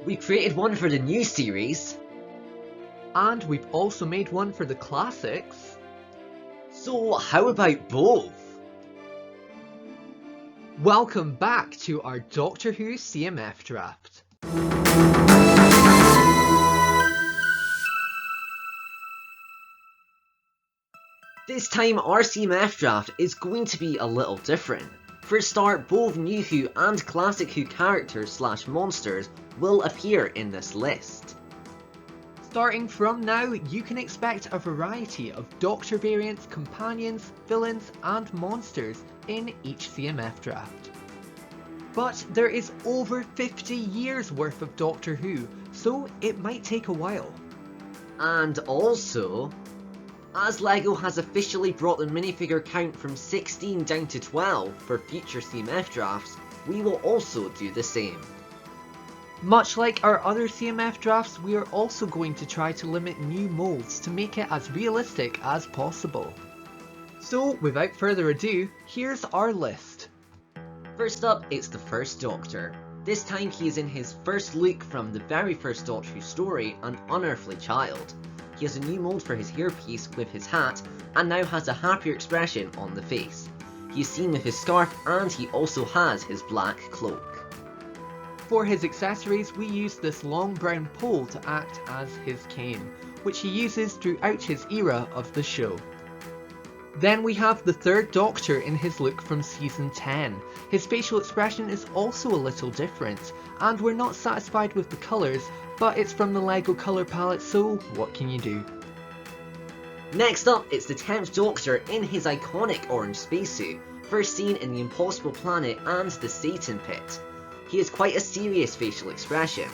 We created one for the new series. And we've also made one for the classics. So how about both? Welcome back to our Doctor Who CMF draft. This time our CMF draft is going to be a little different. For a start, both New Who and Classic Who characters slash monsters will appear in this list. Starting from now, you can expect a variety of Doctor variants, companions, villains and monsters in each CMF draft. But there is over 50 years worth of Doctor Who, so it might take a while. And also, as LEGO has officially brought the minifigure count from 16 down to 12 for future CMF drafts, we will also do the same. Much like our other CMF drafts, we are also going to try to limit new molds to make it as realistic as possible. So without further ado, here's our list. First up, it's the First Doctor. This time he is in his first look from the very first Doctor Who story, An Unearthly Child. He has a new mould for his hairpiece with his hat, and now has a happier expression on the face. He is seen with his scarf, and he also has his black cloak. For his accessories, we use this long brown pole to act as his cane, which he uses throughout his era of the show. Then we have the Third Doctor in his look from season 10. His facial expression is also a little different, and we're not satisfied with the colours, but it's from the LEGO colour palette, so what can you do? Next up, it's the 10th Doctor in his iconic orange spacesuit, first seen in the Impossible Planet and the Satan Pit. He has quite a serious facial expression.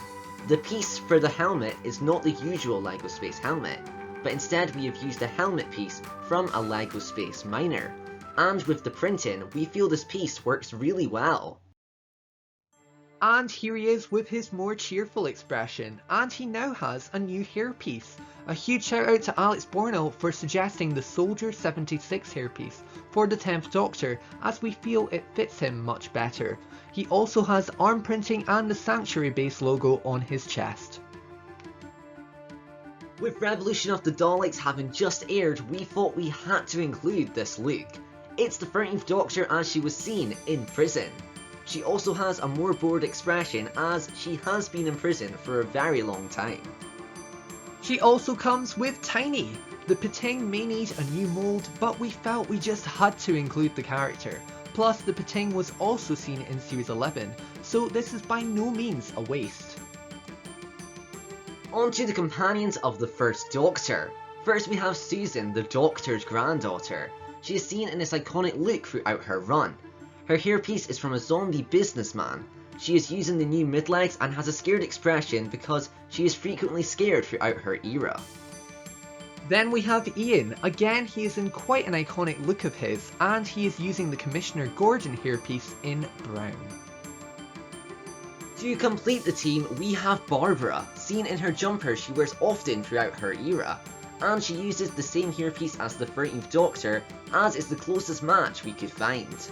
The piece for the helmet is not the usual LEGO Space helmet, but instead we have used a helmet piece from a LEGO Space Miner. And with the printing, we feel this piece works really well. And here he is with his more cheerful expression, and he now has a new hairpiece. A huge shout out to Alex Bornell for suggesting the Soldier 76 hairpiece for the 10th Doctor, as we feel it fits him much better. He also has arm printing and the Sanctuary base logo on his chest. With Revolution of the Daleks having just aired, we thought we had to include this look. It's the 13th Doctor as she was seen in prison. She also has a more bored expression as she has been in prison for a very long time. She also comes with Tiny. The Pating may need a new mould, but we felt we just had to include the character. Plus the Pating was also seen in series 11, so this is by no means a waste. On to the companions of the First Doctor. First we have Susan, the Doctor's granddaughter. She is seen in this iconic look throughout her run. Her hairpiece is from a zombie businessman. She is using the new mid-legs and has a scared expression because she is frequently scared throughout her era. Then we have Ian. Again, he is in quite an iconic look of his, and he is using the Commissioner Gordon hairpiece in brown. To complete the team, we have Barbara, seen in her jumper she wears often throughout her era, and she uses the same hairpiece as the 13th Doctor, as is the closest match we could find.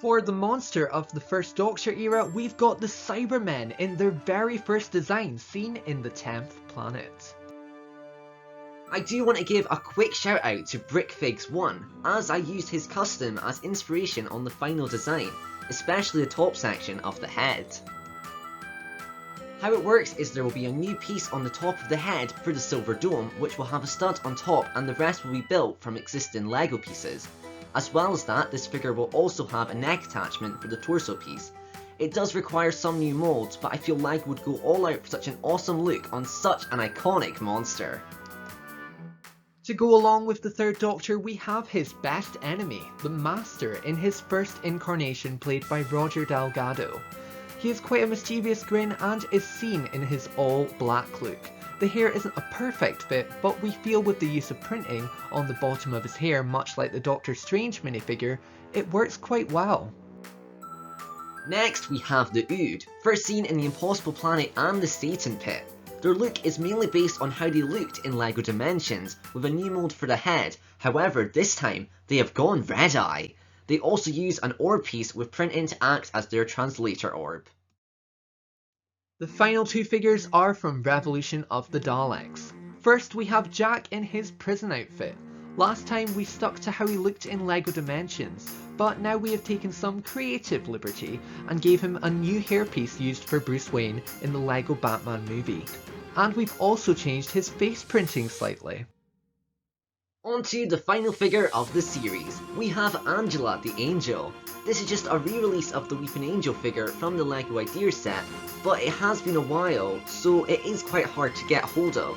For the monster of the First Doctor era, we've got the Cybermen in their very first design, seen in the 10th planet. I do want to give a quick shout out to Brickfigs1, as I used his custom as inspiration on the final design, especially the top section of the head. How it works is there will be a new piece on the top of the head for the silver dome, which will have a stud on top, and the rest will be built from existing LEGO pieces. As well as that, this figure will also have a neck attachment for the torso piece. It does require some new moulds, but I feel LEGO would go all out for such an awesome look on such an iconic monster. To go along with the Third Doctor, we have his best enemy, the Master, in his first incarnation played by Roger Delgado. He has quite a mischievous grin and is seen in his all black look. The hair isn't a perfect fit, but we feel with the use of printing on the bottom of his hair, much like the Doctor Strange minifigure, it works quite well. Next we have the Ood, first seen in the Impossible Planet and the Satan Pit. Their look is mainly based on how they looked in LEGO Dimensions, with a new mould for the head. However, this time they have gone red-eye. They also use an orb piece with printing to act as their translator orb. The final two figures are from Revolution of the Daleks. First we have Jack in his prison outfit. Last time we stuck to how he looked in LEGO Dimensions, but now we have taken some creative liberty and gave him a new hairpiece used for Bruce Wayne in the LEGO Batman movie. And we've also changed his face printing slightly. On to the final figure of the series, we have Angela the Angel. This is just a re-release of the Weeping Angel figure from the LEGO Ideas set, but it has been a while, so it is quite hard to get hold of.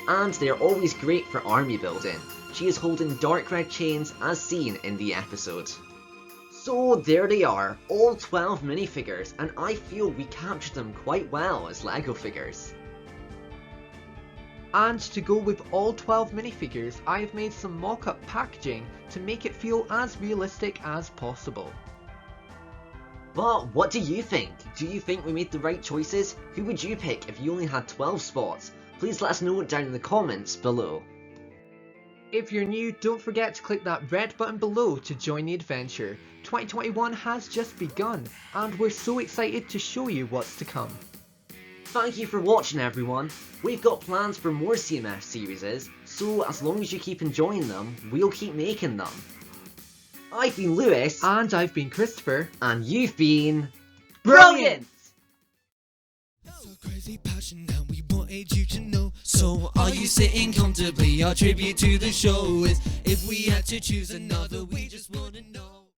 And they're always great for army building. She is holding dark red chains as seen in the episode. So there they are, all 12 minifigures, and I feel we captured them quite well as LEGO figures. And to go with all 12 minifigures, I have made some mock-up packaging to make it feel as realistic as possible. But what do you think? Do you think we made the right choices? Who would you pick if you only had 12 spots? Please let us know down in the comments below. If you're new, don't forget to click that red button below to join the adventure. 2021 has just begun, and we're so excited to show you what's to come. Thank you for watching everyone. We've got plans for more CMF series, so as long as you keep enjoying them, we'll keep making them. I've been Lewis. And I've been Christopher. And you've been... brilliant! So crazy passion and we wanted you to know. So are you sitting comfortably? Our tribute to the show is, if we had to choose another, we just wanna know.